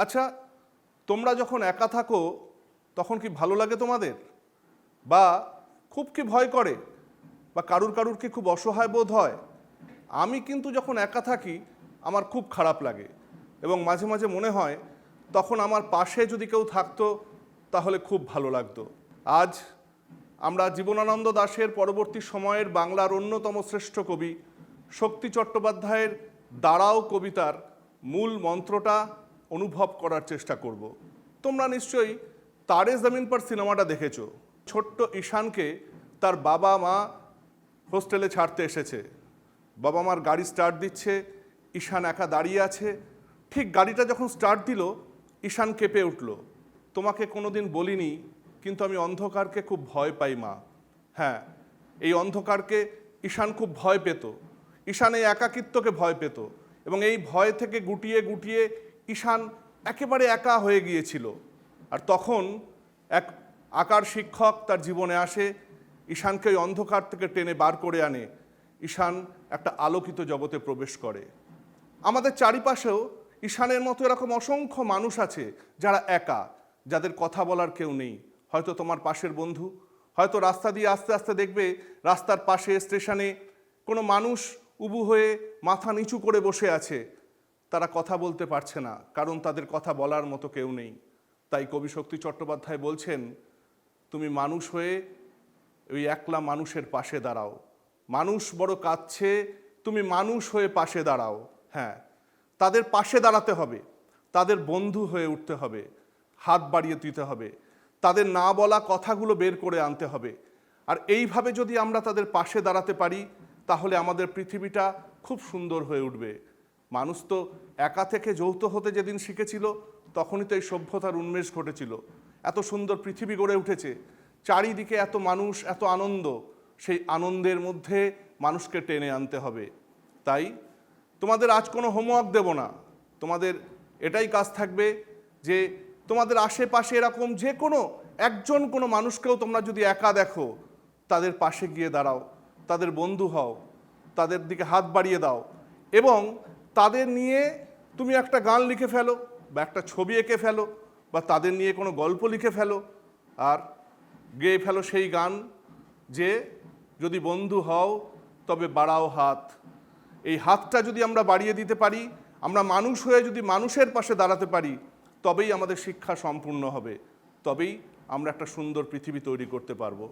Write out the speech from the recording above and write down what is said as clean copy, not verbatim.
আচ্ছা, তোমরা যখন একা থাকো তখন কি ভালো লাগে তোমাদের, বা খুব কি ভয় করে, বা কারুর কি খুব অসহায় বোধ হয়? আমি কিন্তু যখন একা থাকি আমার খুব খারাপ লাগে এবং মাঝে মাঝে মনে হয় তখন আমার পাশে যদি কেউ থাকতো তাহলে খুব ভালো লাগতো। আজ আমরা জীবনানন্দ দাশের পরবর্তী সময়ের বাংলার অন্যতম শ্রেষ্ঠ কবি শক্তি চট্টোপাধ্যায়ের দাঁড়াও কবিতার মূল মন্ত্রটা অনুভব করার চেষ্টা করব। তোমরা নিশ্চয়ই তারে জমিন পর সিনেমাটা দেখেছো। ছোট্ট ঈশানকে তার বাবা মা হোস্টেলে ছাড়তে এসেছে। বাবা মার গাড়ি স্টার্ট দিচ্ছে, ঈশান একা দাঁড়িয়ে আছে। ঠিক গাড়িটা যখন স্টার্ট দিল ঈশান কেঁপে উঠল। তোমাকে কোনোদিন বলিনি, কিন্তু আমি অন্ধকারকে খুব ভয় পাই মা। হ্যাঁ, এই অন্ধকারকে ঈশান খুব ভয় পেত। ঈশান এই একাকিত্বকে ভয় পেত এবং এই ভয় থেকে গুটিয়ে গুটিয়ে ঈশান একেবারে একা হয়ে গিয়েছিল। আর তখন এক আঁকার শিক্ষক তার জীবনে আসে, ঈশানকে ওই অন্ধকার থেকে টেনে বার করে আনে। ঈশান একটা আলোকিত জগতে প্রবেশ করে। আমাদের চারিপাশেও ঈশানের মতো এরকম অসংখ্য মানুষ আছে যারা একা, যাদের কথা বলার কেউ নেই। হয়তো তোমার পাশের বন্ধু, হয়তো রাস্তা দিয়ে আস্তে আস্তে দেখবে রাস্তার পাশে স্টেশনে কোনো মানুষ উবু হয়ে মাথা নিচু করে বসে আছে। তারা কথা বলতে পারছে না, কারণ তাদের কথা বলার মতো কেউ নেই। তাই কবি শক্তি চট্টোপাধ্যায় বলছেন, তুমি মানুষ হয়ে ওই একলা মানুষের পাশে দাঁড়াও। মানুষ বড় কাঁদছে, তুমি মানুষ হয়ে পাশে দাঁড়াও। হ্যাঁ, তাদের পাশে দাঁড়াতে হবে, তাদের বন্ধু হয়ে উঠতে হবে, হাত বাড়িয়ে দিতে হবে, তাদের না বলা কথাগুলো বের করে আনতে হবে। আর এইভাবে যদি আমরা তাদের পাশে দাঁড়াতে পারি তাহলে আমাদের পৃথিবীটা খুব সুন্দর হয়ে উঠবে। মানুষ তো একা থেকে যৌথ হতে যেদিন শিখেছিল তখনই তো এই সভ্যতার উন্মেষ ঘটেছিল। এত সুন্দর পৃথিবী গড়ে উঠেছে, চারিদিকে এত মানুষ, এত আনন্দ। সেই আনন্দের মধ্যে মানুষকে টেনে আনতে হবে। তাই তোমাদের আজ কোনো হোমওয়ার্ক দেব না, তোমাদের এটাই কাজ থাকবে যে তোমাদের আশেপাশে এরকম যে কোনো একজন কোনো মানুষকেও তোমরা যদি একা দেখো তাদের পাশে গিয়ে দাঁড়াও, তাদের বন্ধু হও, তাদের দিকে হাত বাড়িয়ে দাও এবং তাদের নিয়ে তুমি একটা গান লিখে ফেলো বা একটা ছবি এঁকে ফেলো বা তাদের নিয়ে কোনো গল্প লিখে ফেলো আর গেয়ে ফেলো সেই গান যে যদি বন্ধু হও তবে বাড়াও হাত। এই হাতটা যদি আমরা বাড়িয়ে দিতে পারি, আমরা মানুষ হয়ে যদি মানুষের পাশে দাঁড়াতে পারি, তবেই আমাদের শিক্ষা সম্পূর্ণ হবে, তবেই আমরা একটা সুন্দর পৃথিবী তৈরি করতে পারবো।